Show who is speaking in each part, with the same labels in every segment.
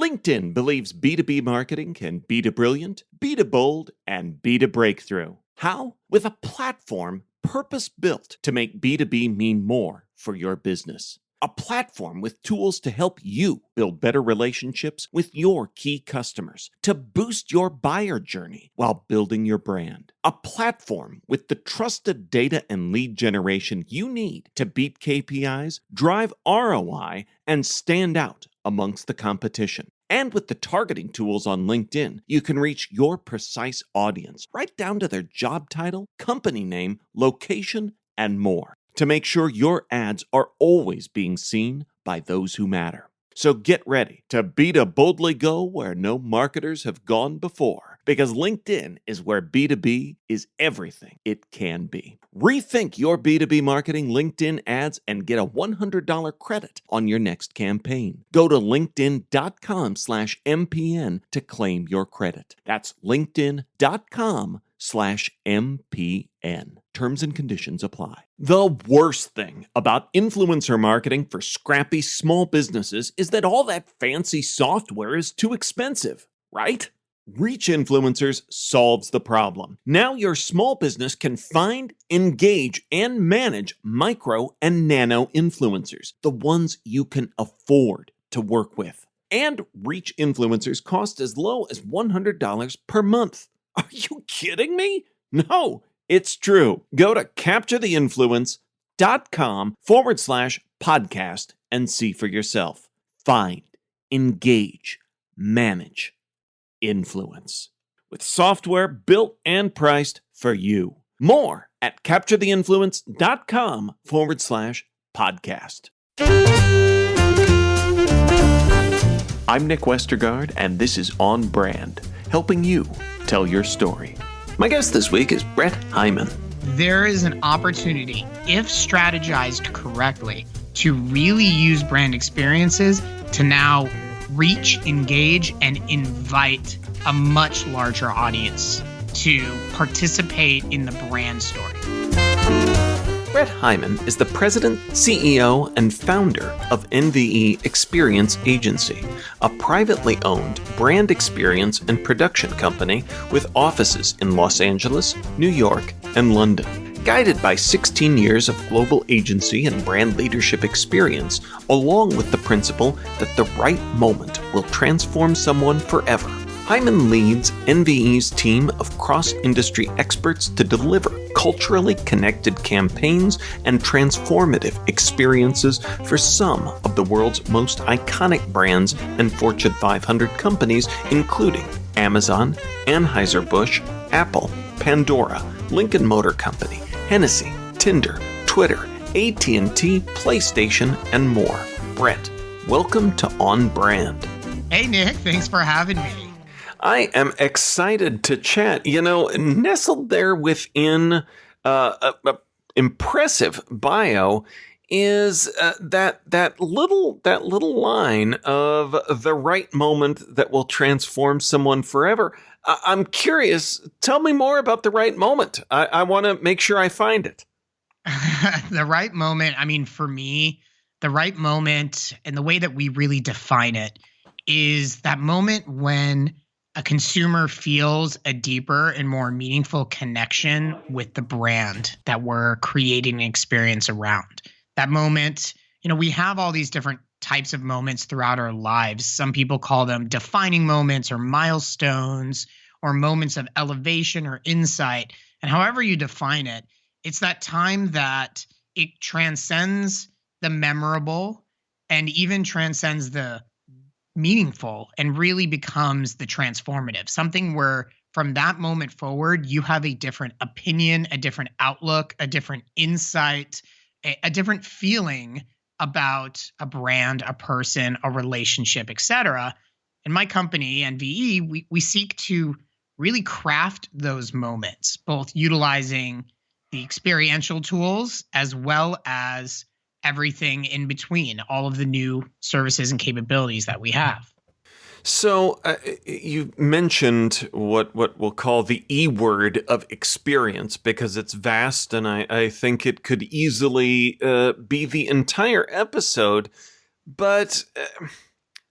Speaker 1: LinkedIn believes B2B marketing can be to brilliant, be to bold, and be to breakthrough. How? With a platform purpose-built to make B2B mean more for your business. A platform with tools to help you build better relationships with your key customers, to boost your buyer journey while building your brand. A platform with the trusted data and lead generation you need to beat KPIs, drive ROI, and stand out amongst the competition. And with the targeting tools on LinkedIn, you can reach your precise audience right down to their job title, company name, location, and more to make sure your ads are always being seen by those who matter. So get ready to be to boldly go where no marketers have gone before, because LinkedIn is where B2B is everything it can be. Rethink your B2B marketing LinkedIn ads and get a $100 credit on your next campaign. Go to linkedin.com/MPN to claim your credit. That's linkedin.com/MPN. Terms and conditions apply. The worst thing about influencer marketing for scrappy small businesses is that all that fancy software is too expensive, right? Reach Influencers solves the problem. Now your small business can find, engage, and manage micro and nano influencers, the ones you can afford to work with. And Reach Influencers cost as low as $100 per month. Are you kidding me? No, it's true. Go to capturetheinfluence.com/podcast and see for yourself. Find, engage, manage, influence with software built and priced for you. More at capturetheinfluence.com/podcast. I'm Nick Westergaard, and this is On Brand, helping you tell your story. My guest this week is Brett Hyman.
Speaker 2: There is an opportunity, if strategized correctly, to really use brand experiences to now reach, engage, and invite a much larger audience to participate in the brand story.
Speaker 1: Brett Hyman is the president, CEO, and founder of NVE Experience Agency, a privately owned brand experience and production company with offices in Los Angeles, New York, and London. Guided by 16 years of global agency and brand leadership experience, along with the principle that the right moment will transform someone forever, Hyman leads NVE's team of cross-industry experts to deliver culturally connected campaigns and transformative experiences for some of the world's most iconic brands and Fortune 500 companies, including Amazon, Anheuser-Busch, Apple, Pandora, Lincoln Motor Company, Hennessy, Tinder, Twitter, AT&T, PlayStation, and more. Brett, welcome to On Brand.
Speaker 2: Hey, Nick, thanks for having me.
Speaker 1: I am excited to chat. You know, nestled there within a impressive bio is that little line of the right moment that will transform someone forever. I'm curious. Tell me more about the right moment. I want to make sure I find it.
Speaker 2: The right moment. I mean, for me, the right moment and the way that we really define it is that moment when a consumer feels a deeper and more meaningful connection with the brand that we're creating an experience around. That moment, we have all these different types of moments throughout our lives. Some people call them defining moments or milestones or moments of elevation or insight. And however you define it, it's that time that it transcends the memorable and even transcends the meaningful and really becomes the transformative. Something where from that moment forward, you have a different opinion, a different outlook, a different insight, a different feeling about a brand, a person, a relationship, etc. In my company, NVE, we seek to really craft those moments, both utilizing the experiential tools as well as everything in between, all of the new services and capabilities that we have.
Speaker 1: So you mentioned what we'll call the E word of experience, because it's vast, and I think it could easily be the entire episode. But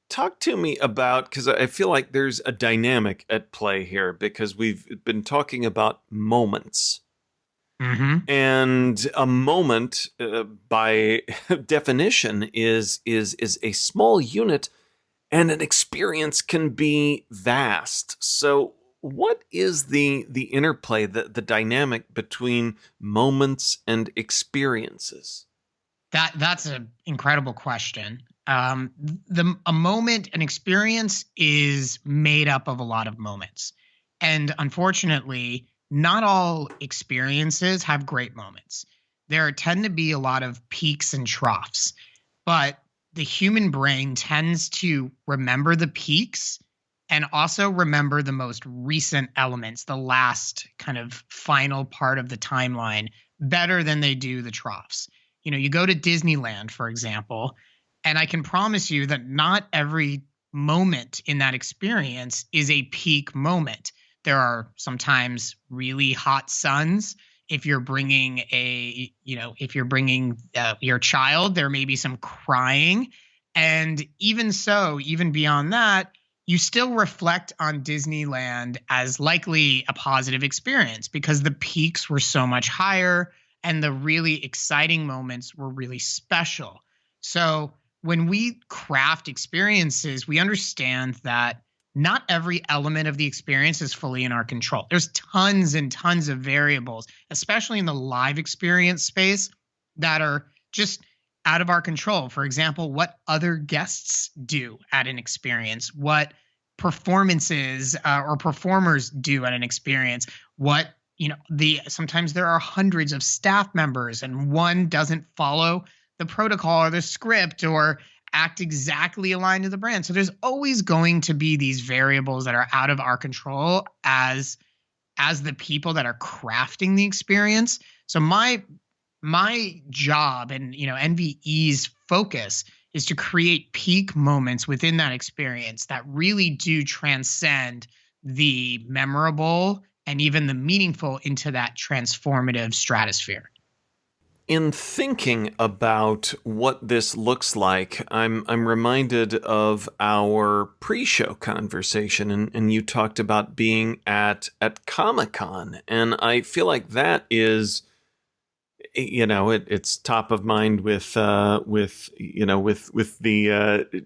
Speaker 1: Talk to me about, because I feel like there's a dynamic at play here, because we've been talking about moments.
Speaker 2: Mm-hmm.
Speaker 1: And a moment, by definition, is a small unit, and an experience can be vast. So, what is the interplay, the dynamic between moments and experiences?
Speaker 2: That's an incredible question. A moment, an experience is made up of a lot of moments. And unfortunately, not all experiences have great moments. There tend to be a lot of peaks and troughs, but the human brain tends to remember the peaks and also remember the most recent elements, the last kind of final part of the timeline, better than they do the troughs. You go to Disneyland, for example, and I can promise you that not every moment in that experience is a peak moment. There are sometimes really hot suns. If you're bringing your child, there may be some crying. And even so, even beyond that, you still reflect on Disneyland as likely a positive experience because the peaks were so much higher and the really exciting moments were really special. So when we craft experiences, we understand that not every element of the experience is fully in our control. There's tons and tons of variables, especially in the live experience space, that are just out of our control. For example, what other guests do at an experience, what performances or performers do at an experience, what sometimes there are hundreds of staff members and one doesn't follow the protocol or the script or act exactly aligned to the brand. So there's always going to be these variables that are out of our control as the people that are crafting the experience. So my job and NVE's focus is to create peak moments within that experience that really do transcend the memorable and even the meaningful into that transformative stratosphere.
Speaker 1: In thinking about what this looks like, I'm reminded of our pre-show conversation, and you talked about being at Comic-Con, and I feel like that is, it's top of mind with the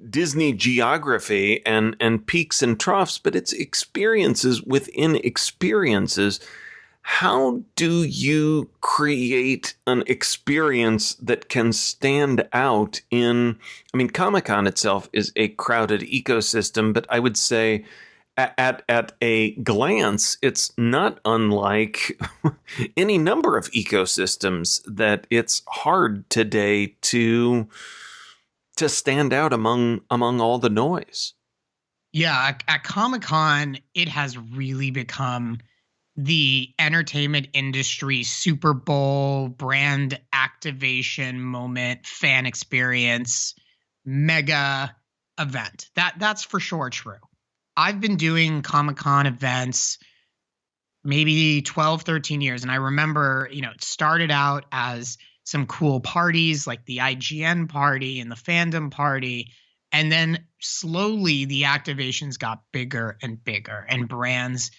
Speaker 1: Disney geography and peaks and troughs, but it's experiences within experiences. How do you create an experience that can stand out Comic-Con itself is a crowded ecosystem, but I would say at a glance, it's not unlike any number of ecosystems that it's hard today to stand out among all the noise.
Speaker 2: Yeah, at Comic-Con, it has really become the entertainment industry Super Bowl brand activation moment, fan experience, mega event. That's for sure true. I've been doing Comic-Con events maybe 12, 13 years. And I remember, it started out as some cool parties like the IGN party and the fandom party. And then slowly the activations got bigger and bigger, and brands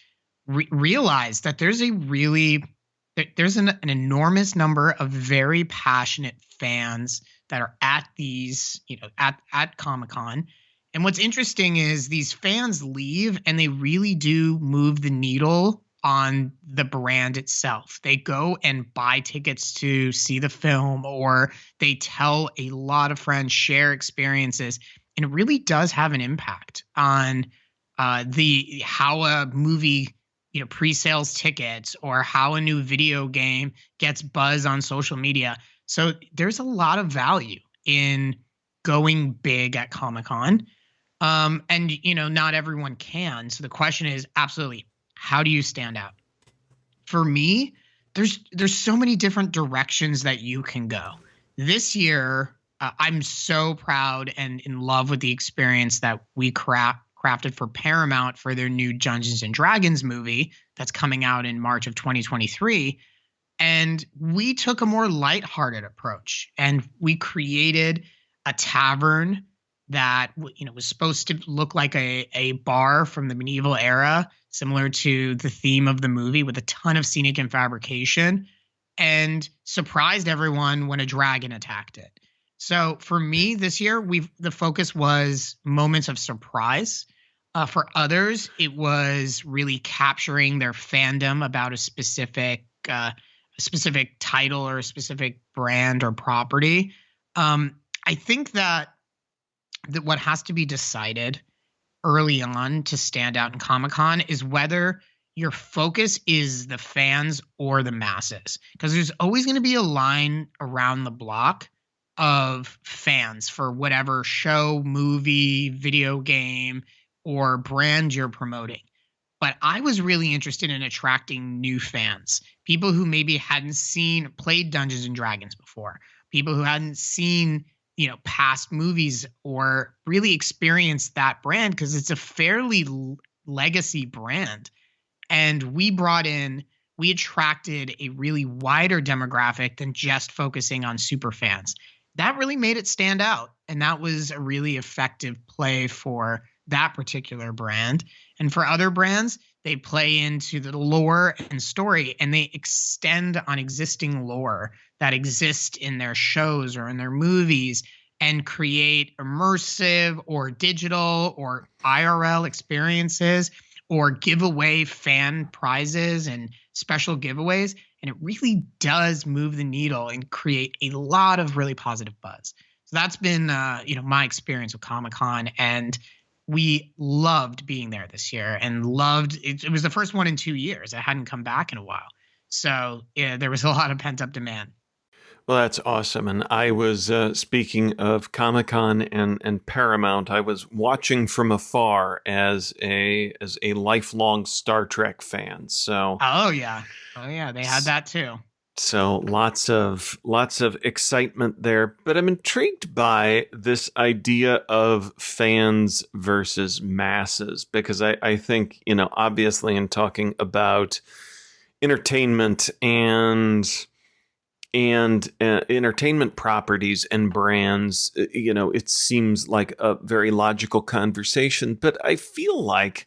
Speaker 2: realize that there's an enormous number of very passionate fans that are at these, at Comic-Con. And what's interesting is these fans leave and they really do move the needle on the brand itself. They go and buy tickets to see the film, or they tell a lot of friends, share experiences, and it really does have an impact on how a movie pre-sales tickets or how a new video game gets buzz on social media. So there's a lot of value in going big at Comic-Con. And not everyone can. So the question is absolutely, how do you stand out? For me, there's so many different directions that you can go. This year, I'm so proud and in love with the experience that we crafted for Paramount for their new Dungeons and Dragons movie that's coming out in March of 2023. And we took a more lighthearted approach, and we created a tavern that was supposed to look like a bar from the medieval era, similar to the theme of the movie, with a ton of scenic and fabrication, and surprised everyone when a dragon attacked it. So for me this year, the focus was moments of surprise. For others, it was really capturing their fandom about a specific title or a specific brand or property. I think that what has to be decided early on to stand out in Comic-Con is whether your focus is the fans or the masses. Because there's always going to be a line around the block of fans for whatever show, movie, video game, or brand you're promoting. But I was really interested in attracting new fans, people who maybe hadn't played Dungeons and Dragons before, people who hadn't seen past movies or really experienced that brand, because it's a fairly legacy brand. And we attracted a really wider demographic than just focusing on super fans. That really made it stand out. And that was a really effective play for that particular brand. And for other brands, they play into the lore and story, and they extend on existing lore that exists in their shows or in their movies and create immersive or digital or IRL experiences or give away fan prizes and special giveaways. And it really does move the needle and create a lot of really positive buzz. So that's been, my experience with Comic-Con, and we loved being there this year and loved it. It was the first one in 2 years. I hadn't come back in a while. So yeah, there was a lot of pent up demand.
Speaker 1: Well, that's awesome. And I was, speaking of Comic-Con and Paramount, I was watching from afar as a lifelong Star Trek fan. So
Speaker 2: Oh yeah. They had that too.
Speaker 1: So lots of excitement there, but I'm intrigued by this idea of fans versus masses, because I think, obviously in talking about entertainment and entertainment properties and brands, it seems like a very logical conversation, but I feel like,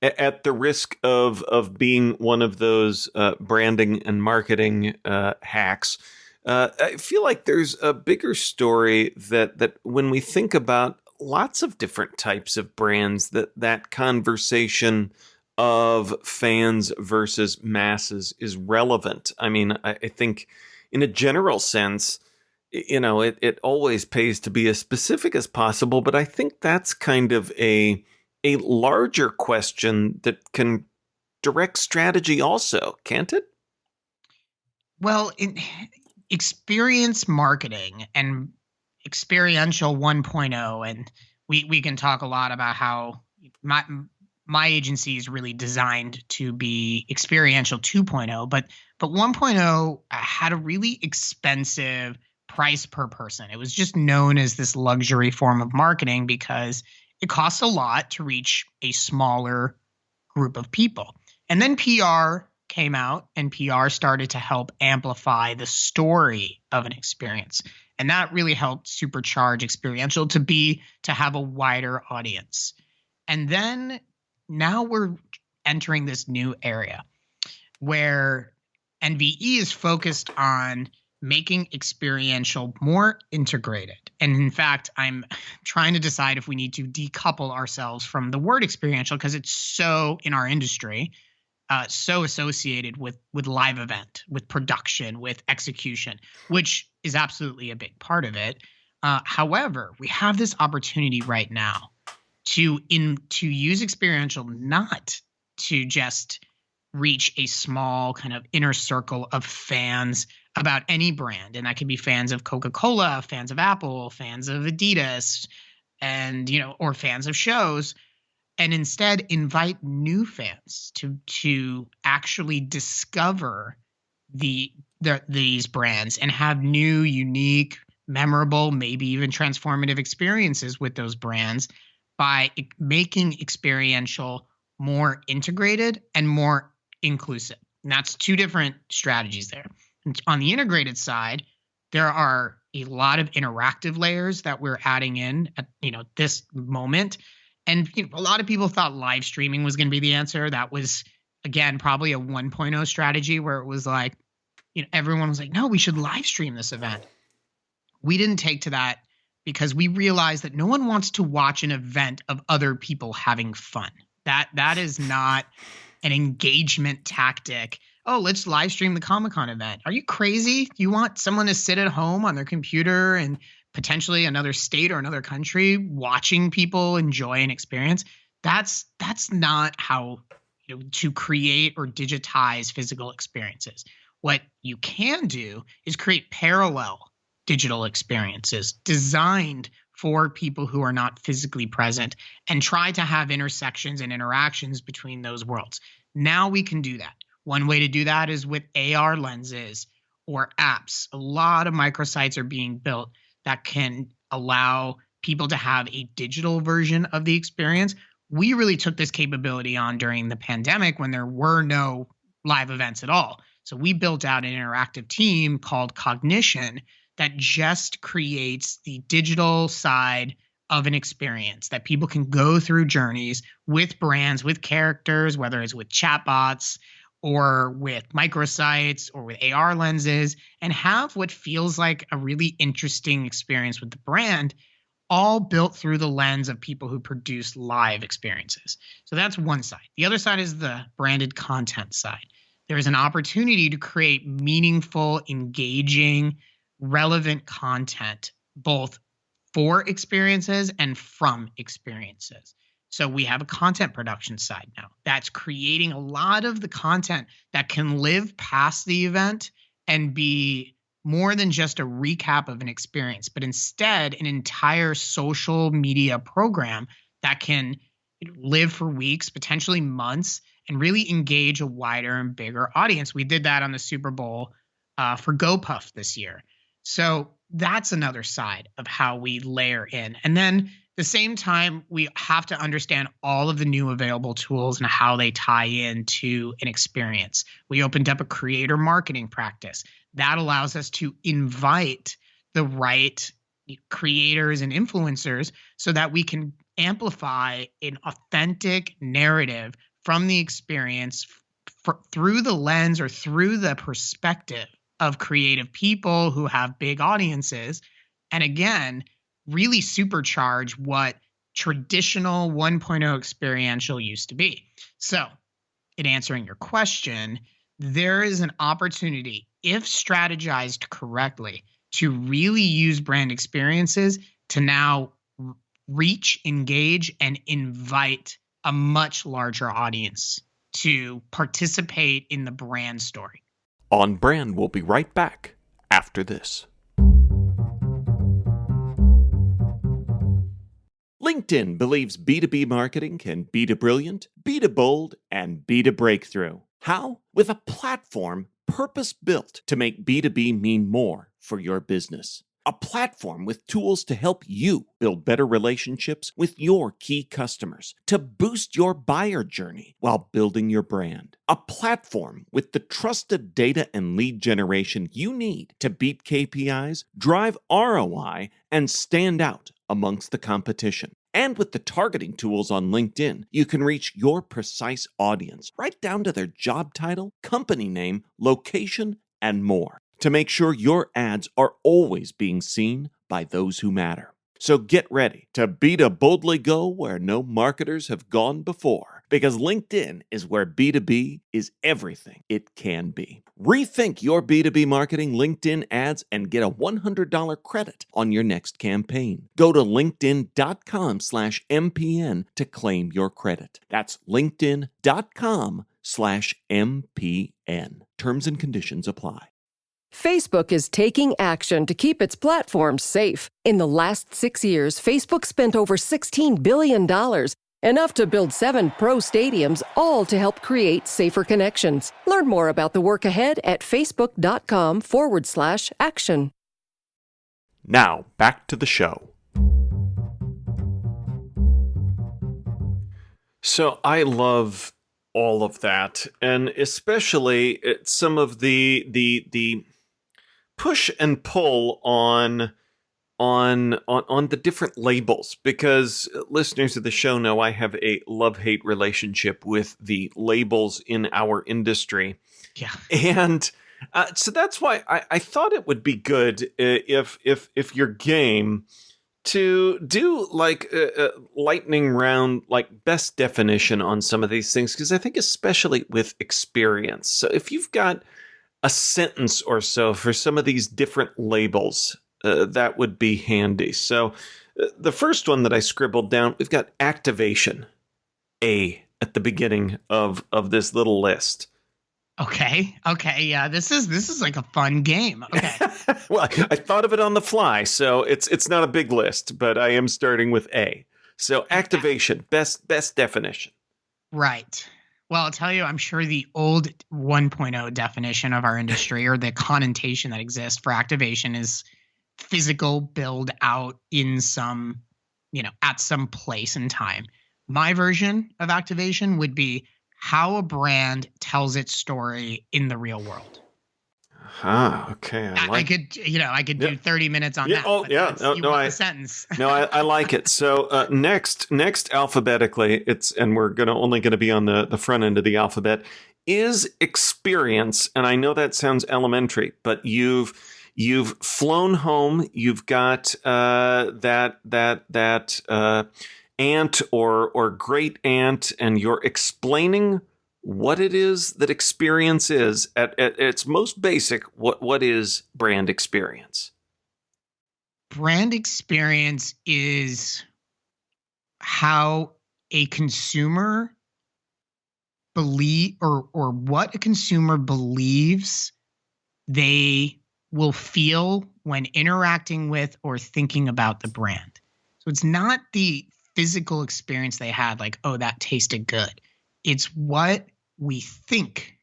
Speaker 1: at the risk of being one of those branding and marketing hacks, I feel like there's a bigger story that when we think about lots of different types of brands, that conversation of fans versus masses is relevant. I mean, I think in a general sense, it always pays to be as specific as possible, but I think that's kind of a larger question that can direct strategy also, can't it?
Speaker 2: Well, experience marketing and experiential 1.0, and we can talk a lot about how my agency is really designed to be experiential 2.0, but 1.0 had a really expensive price per person. It was just known as this luxury form of marketing because it costs a lot to reach a smaller group of people. And then PR came out, and PR started to help amplify the story of an experience. And that really helped supercharge experiential to have a wider audience. And then now we're entering this new area where NVE is focused on making experiential more integrated. And in fact, I'm trying to decide if we need to decouple ourselves from the word experiential, because it's so, in our industry, so associated with live event, with production, with execution, which is absolutely a big part of it. However, we have this opportunity right now to use experiential not to just reach a small kind of inner circle of fans about any brand. And that could be fans of Coca-Cola, fans of Apple, fans of Adidas, and, or fans of shows, and instead invite new fans to actually discover these brands and have new, unique, memorable, maybe even transformative experiences with those brands by making experiential more integrated and more inclusive. And that's two different strategies there. And on the integrated side, there are, a lot of interactive layers that we're adding in at this moment. And a lot of people thought live streaming was going to be the answer. That was, again, probably a 1.0 strategy where it was like, everyone was like, no, we should live stream this event. We didn't take to that because we realized that no one wants to watch an event of other people having fun. That is not an engagement tactic. Oh, let's live stream the Comic-Con event. Are you crazy? You want someone to sit at home on their computer and potentially another state or another country watching people enjoy an experience? That's not how to create or digitize physical experiences. What you can do is create parallel digital experiences designed for people who are not physically present and try to have intersections and interactions between those worlds. Now we can do that. One way to do that is with AR lenses or apps. A lot of microsites are being built that can allow people to have a digital version of the experience. We really took this capability on during the pandemic when there were no live events at all. So we built out an interactive team called Cognition that just creates the digital side of an experience that people can go through journeys with brands, with characters, whether it's with chatbots or with microsites or with AR lenses, and have what feels like a really interesting experience with the brand, all built through the lens of people who produce live experiences. So that's one side. The other side is the branded content side. There is an opportunity to create meaningful, engaging, relevant content, both for experiences and from experiences. So we have a content production side now that's creating a lot of the content that can live past the event and be more than just a recap of an experience, but instead an entire social media program that can live for weeks, potentially months, and really engage a wider and bigger audience. We did that on the Super Bowl for GoPuff this year. So that's another side of how we layer in. And then at the same time, we have to understand all of the new available tools and how they tie into an experience. We opened up a creator marketing practice that allows us to invite the right creators and influencers so that we can amplify an authentic narrative from the experience through the lens or through the perspective of creative people who have big audiences. And again, really supercharge what traditional 1.0 experiential used to be. So in answering your question, there is an opportunity, if strategized correctly, to really use brand experiences to now reach, engage, and invite a much larger audience to participate in the brand story.
Speaker 1: On Brand will be right back after this. LinkedIn believes B2B marketing can be to brilliant, be to bold, and be to breakthrough. How? With a platform purpose-built to make B2B mean more for your business. A platform with tools to help you build better relationships with your key customers, to boost your buyer journey while building your brand. A platform with the trusted data and lead generation you need to beat KPIs, drive ROI, and stand out amongst the competition. And with the targeting tools on LinkedIn, you can reach your precise audience right down to their job title, company name, location, and more, to make sure your ads are always being seen by those who matter. So get ready to boldly go where no marketers have gone before, because LinkedIn is where B2B is everything it can be. Rethink your B2B marketing LinkedIn ads and get a $100 credit on your next campaign. Go to linkedin.com/MPN to claim your credit. That's linkedin.com/MPN. Terms and conditions apply.
Speaker 3: Facebook is taking action to keep its platform safe. In the last 6 years, Facebook spent over $16 billion, enough to build 7 pro stadiums, all to help create safer connections. Learn more about the work ahead at facebook.com/action.
Speaker 1: Now, back to the show. So I love all of that, and especially some of the push and pull on the different labels, because listeners of the show know I have a love-hate relationship with the labels in our industry.
Speaker 2: Yeah.
Speaker 1: And so that's why I thought it would be good if your game to do like a lightning round, like best definition on some of these things, because I think especially with experience. So if you've got a sentence or so for some of these different labels, that would be handy. So the first one that I scribbled down, we've got activation, A, at the beginning of this little list.
Speaker 2: Okay. Yeah. This is like a fun game. Okay.
Speaker 1: Well, I thought of it on the fly, so it's not a big list, but I am starting with A. So activation, best definition.
Speaker 2: Right. Well, I'll tell you, I'm sure the old 1.0 definition of our industry, or the connotation that exists for activation, is physical build out in some, at some place in time. My version of activation would be how a brand tells its story in the real world.
Speaker 1: Okay.
Speaker 2: I could do 30 minutes on that.
Speaker 1: Oh, yeah.
Speaker 2: A sentence.
Speaker 1: No, I like it. So next alphabetically, and we're only going to be on the front end of the alphabet, is experience. And I know that sounds elementary, but you've flown home. You've got that aunt or great aunt, and you're explaining what it is that experience is at its most basic. What is brand experience?
Speaker 2: Brand experience is how a consumer or what a consumer believes they will feel when interacting with or thinking about the brand. So it's not the physical experience they had, like, oh, that tasted good. It's what we think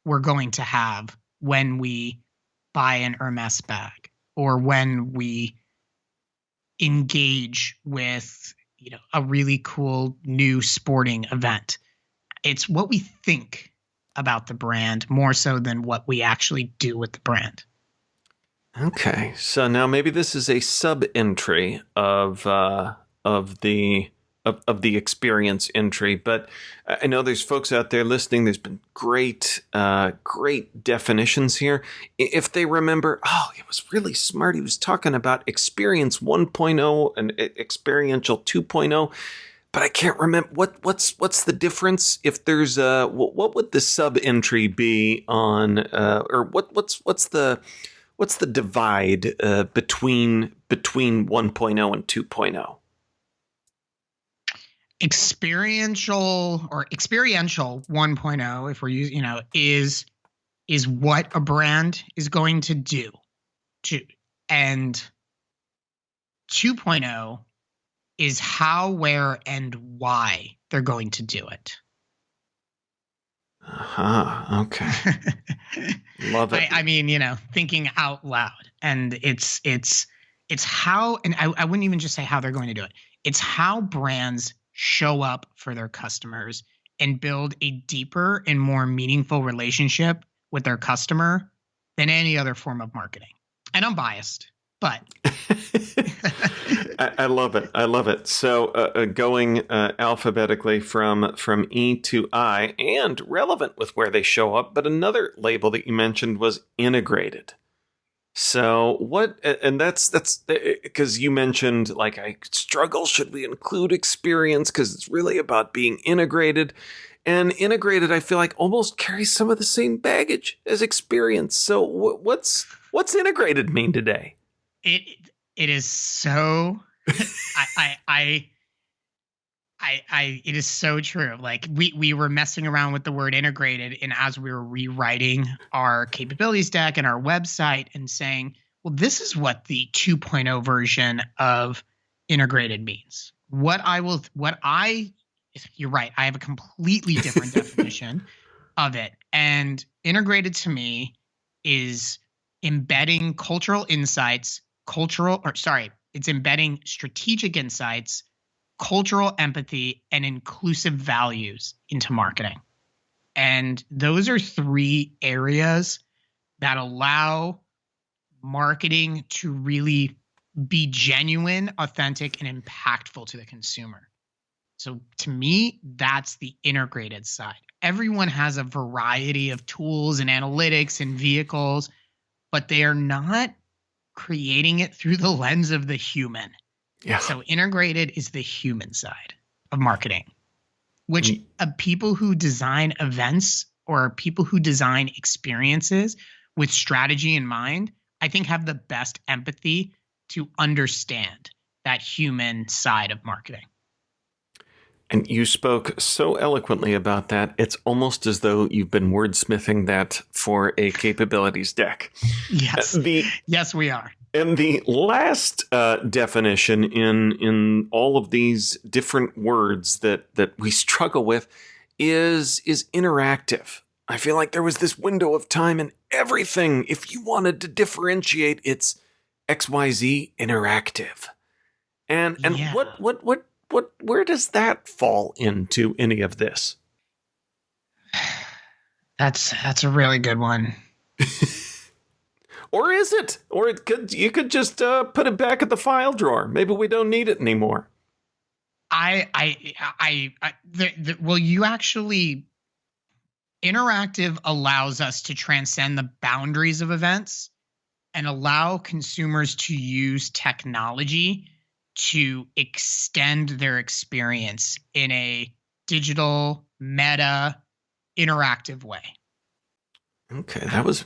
Speaker 2: we're going to have when we buy an Hermes bag, or when we engage with, a really cool new sporting event. It's what we think about the brand more so than what we actually do with the brand.
Speaker 1: Okay, so now maybe this is a sub-entry of the experience entry, but I know there's folks out there listening. There's been great definitions here. If they remember, it was really smart. He was talking about experience 1.0 and experiential 2.0, but I can't remember what's the difference. If there's what would the sub entry be on, or what's the divide between 1.0 and 2.0?
Speaker 2: Experiential 1.0, if we're using, is what a brand is going to do and 2.0 is how, where, and why they're going to do it.
Speaker 1: Okay. Love it.
Speaker 2: I mean, thinking out loud, and it's how, and I wouldn't even just say how they're going to do it. It's how brands show up for their customers and build a deeper and more meaningful relationship with their customer than any other form of marketing. And I'm biased, but
Speaker 1: I love it. So going alphabetically from E to I, and relevant with where they show up, but another label that you mentioned was integrated. So what, and that's because you mentioned, like, I struggle, should we include experience? Because it's really about being integrated. And integrated, I feel like, almost carries some of the same baggage as experience. So what's integrated mean today?
Speaker 2: It is so it is so true. Like, we were messing around with the word integrated, and as we were rewriting our capabilities deck and our website and saying, well, this is what the 2.0 version of integrated means. You're right. I have a completely different definition of it. And integrated to me is embedding cultural insights, it's embedding strategic insights, cultural empathy, and inclusive values into marketing. And those are three areas that allow marketing to really be genuine, authentic, and impactful to the consumer. So to me, that's the integrated side. Everyone has a variety of tools and analytics and vehicles, but they are not creating it through the lens of the human.
Speaker 1: Yeah.
Speaker 2: So integrated is the human side of marketing, which people who design events or people who design experiences with strategy in mind, I think have the best empathy to understand that human side of marketing.
Speaker 1: And you spoke so eloquently about that, it's almost as though you've been wordsmithing that for a capabilities deck.
Speaker 2: Yes. Yes, we are.
Speaker 1: And the last definition in all of these different words that we struggle with is interactive. I feel like there was this window of time in everything. If you wanted to differentiate, it's XYZ interactive. And
Speaker 2: Yeah.
Speaker 1: where does that fall into any of this?
Speaker 2: That's a really good one.
Speaker 1: Or is it? Or you could just put it back at the file drawer. Maybe we don't need it anymore.
Speaker 2: Well, you actually, interactive allows us to transcend the boundaries of events and allow consumers to use technology to extend their experience in a digital, meta, interactive way.
Speaker 1: Okay, that was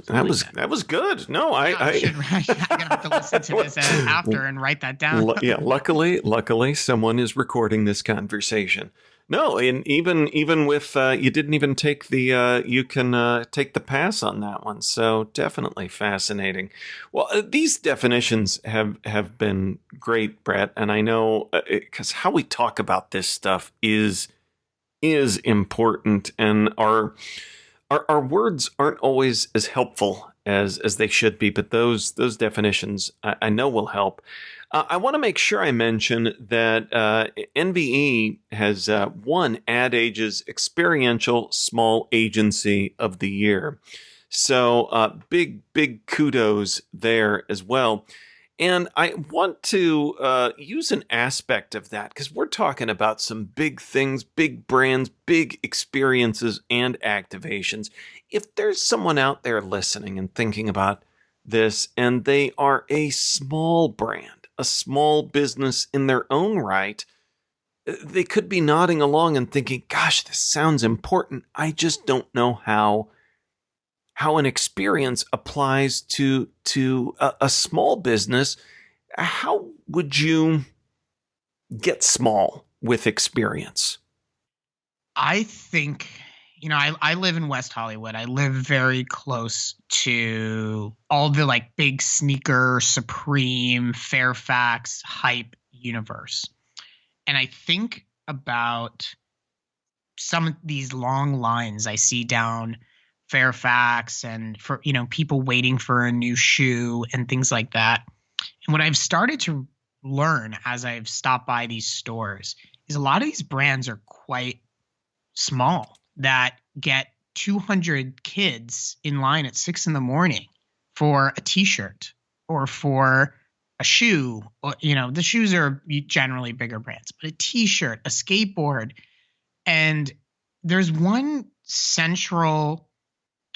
Speaker 1: good. No, I'm
Speaker 2: gonna have to listen to this after and write that down.
Speaker 1: Yeah, luckily, someone is recording this conversation. No, and even with you didn't even take the you can take the pass on that one. So definitely fascinating. Well, these definitions have been great, Brett, and I know because how we talk about this stuff is important, and our words aren't always as helpful as they should be, but those definitions I know will help. I want to make sure I mention that NVE has won Ad Age's Experiential Small Agency of the Year. So big kudos there as well. And I want to use an aspect of that because we're talking about some big things, big brands, big experiences and activations. If there's someone out there listening and thinking about this and they are a small brand, a small business in their own right, they could be nodding along and thinking, gosh, this sounds important. I just don't know how an experience applies to a small business. How would you get small with experience?
Speaker 2: I think, I live in West Hollywood. I live very close to all the like big sneaker, Supreme, Fairfax, hype universe. And I think about some of these long lines I see down Fairfax and for, people waiting for a new shoe and things like that. And what I've started to learn as I've stopped by these stores is a lot of these brands are quite small that get 200 kids in line at 6 a.m. for a t-shirt or for a shoe. Or, the shoes are generally bigger brands, but a t-shirt, a skateboard. And there's one central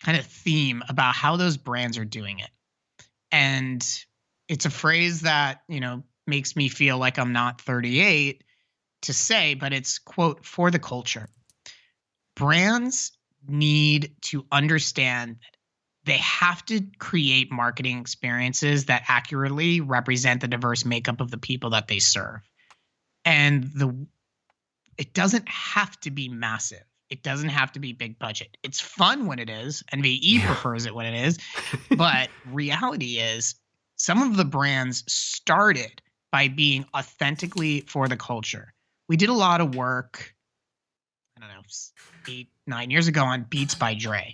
Speaker 2: kind of theme about how those brands are doing it. And it's a phrase that, makes me feel like I'm not 38 to say, but it's, quote, for the culture. Brands need to understand that they have to create marketing experiences that accurately represent the diverse makeup of the people that they serve. And it doesn't have to be massive. It doesn't have to be big budget. It's fun when it is. NVE prefers it when it is. But reality is some of the brands started by being authentically for the culture. We did a lot of work, 8-9 years ago on Beats by Dre.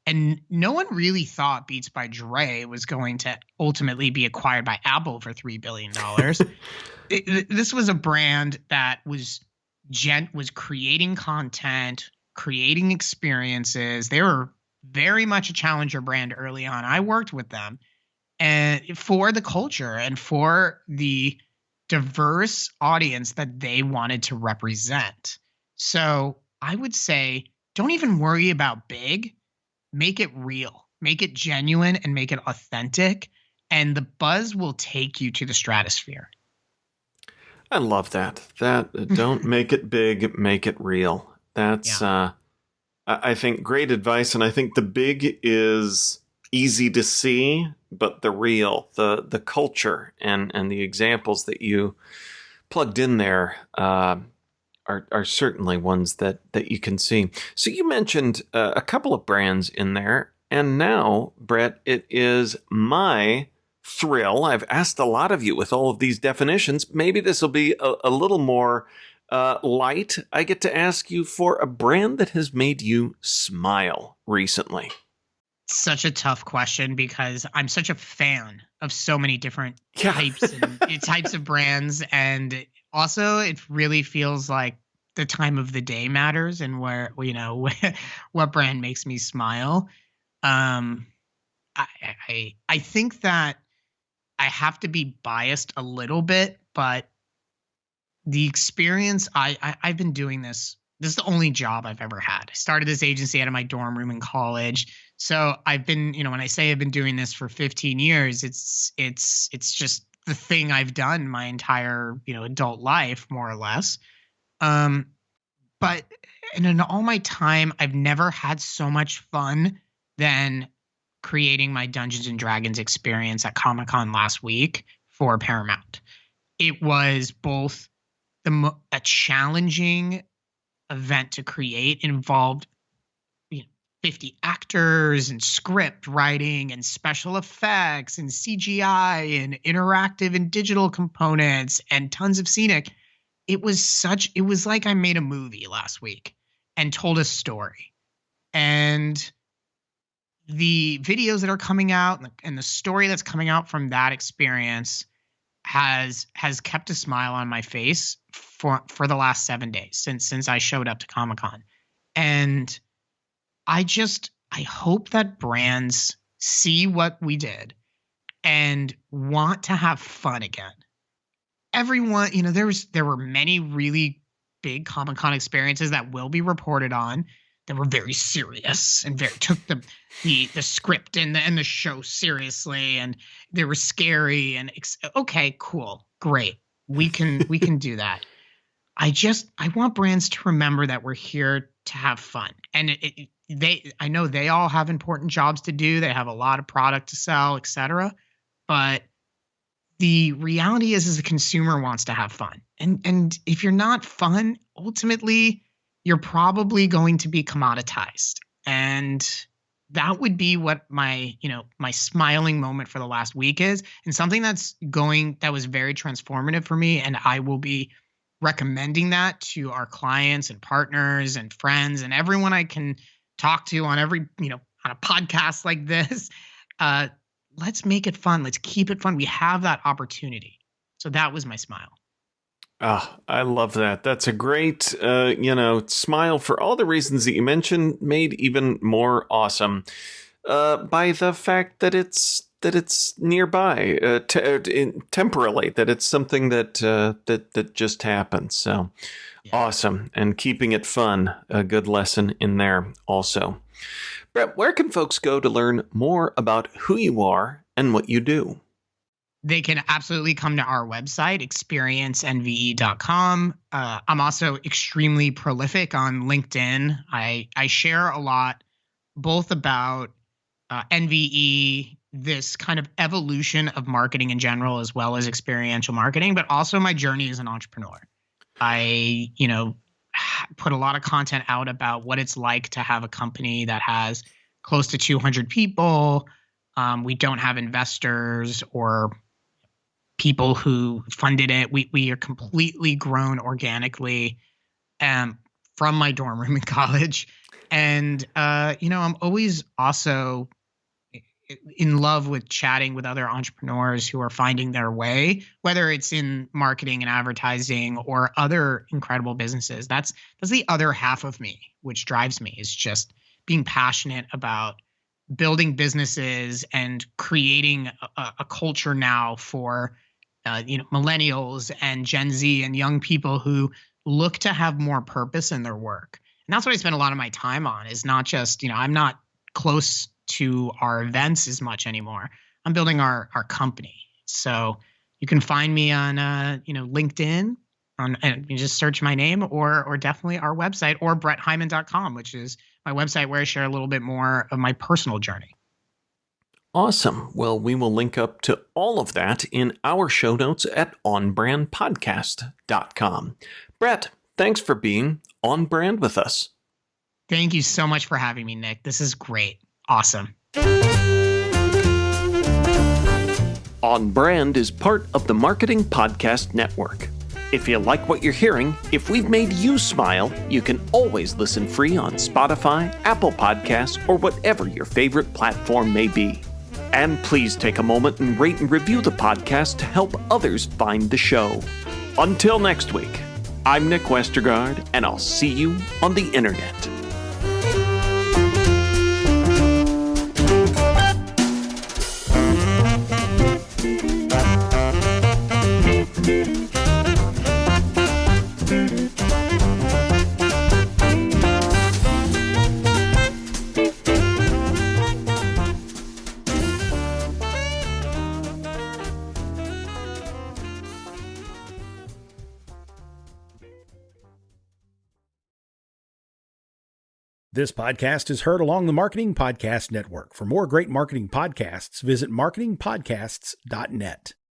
Speaker 2: And no one really thought Beats by Dre was going to ultimately be acquired by Apple for $3 billion. This was a brand that was creating content, creating experiences. They were very much a challenger brand early on. I worked with them, and for the culture and for the diverse audience that they wanted to represent. So I would say, don't even worry about big, make it real, make it genuine, and make it authentic. And the buzz will take you to the stratosphere.
Speaker 1: I love that. Don't make it big, make it real. That's, I think, great advice. And I think the big is easy to see, but the real, the culture and the examples that you plugged in there are certainly ones that you can see. So you mentioned a couple of brands in there. And now, Brett, it is my thrill. I've asked a lot of you with all of these definitions. Maybe this will be a little more light. I get to ask you for a brand that has made you smile recently.
Speaker 2: Such a tough question because I'm such a fan of so many different types and types of brands. And also it really feels like the time of the day matters and where, what brand makes me smile. I think that I have to be biased a little bit, but the experience I've been doing this is the only job I've ever had. I started this agency out of my dorm room in college. So I've been, when I say I've been doing this for 15 years, it's just the thing I've done my entire, adult life, more or less. But in all my time, I've never had so much fun than creating my Dungeons and Dragons experience at Comic-Con last week for Paramount. It was both a challenging event to create. It involved 50 actors and script writing and special effects and CGI and interactive and digital components and tons of scenic. It was like I made a movie last week and told a story. And the videos that are coming out and the story that's coming out from that experience has kept a smile on my face for the last 7 days since I showed up to Comic-Con. And I hope that brands see what we did and want to have fun again. Everyone, there were many really big Comic-Con experiences that will be reported on that were very serious and took the script and the show seriously, and they were scary and okay, cool, great. We can do that. I want brands to remember that we're here to have fun. And I know they all have important jobs to do. They have a lot of product to sell, etc. But the reality is the consumer wants to have fun. And if you're not fun, ultimately, you're probably going to be commoditized. And that would be what my smiling moment for the last week is, and something that was very transformative for me. And I will be recommending that to our clients and partners and friends and everyone I can talk to on on a podcast like this. Let's make it fun. Let's keep it fun. We have that opportunity. So that was my smile.
Speaker 1: I love that. That's a great, smile for all the reasons that you mentioned, made even more awesome by the fact that it's nearby, temporally, that it's something that just happens. So awesome. And keeping it fun, a good lesson in there also. Brett, where can folks go to learn more about who you are and what you do?
Speaker 2: They can absolutely come to our website, experiencennve.com. I'm also extremely prolific on LinkedIn. I share a lot, both about NVE, this kind of evolution of marketing in general, as well as experiential marketing, but also my journey as an entrepreneur. I, put a lot of content out about what it's like to have a company that has close to 200 people. We don't have investors or people who funded it. We are completely grown organically from my dorm room in college. And, I'm always also in love with chatting with other entrepreneurs who are finding their way, whether it's in marketing and advertising or other incredible businesses. That's the other half of me, which drives me, is just being passionate about building businesses and creating a culture now for millennials and Gen Z and young people who look to have more purpose in their work. And that's what I spend a lot of my time on, is not just, I'm not close to our events as much anymore. I'm building our company. So you can find me on LinkedIn, and you just search my name, or definitely our website, or bretthyman.com, which is my website where I share a little bit more of my personal journey.
Speaker 1: Awesome. Well, we will link up to all of that in our show notes at onbrandpodcast.com. Brett, thanks for being on brand with us.
Speaker 2: Thank you so much for having me, Nick. This is great. Awesome.
Speaker 1: On Brand is part of the Marketing Podcast Network. If you like what you're hearing, if we've made you smile, you can always listen free on Spotify, Apple Podcasts, or whatever your favorite platform may be. And please take a moment and rate and review the podcast to help others find the show. Until next week, I'm Nick Westergaard, and I'll see you on the internet.
Speaker 4: This podcast is heard along the Marketing Podcast Network. For more great marketing podcasts, visit marketingpodcasts.net.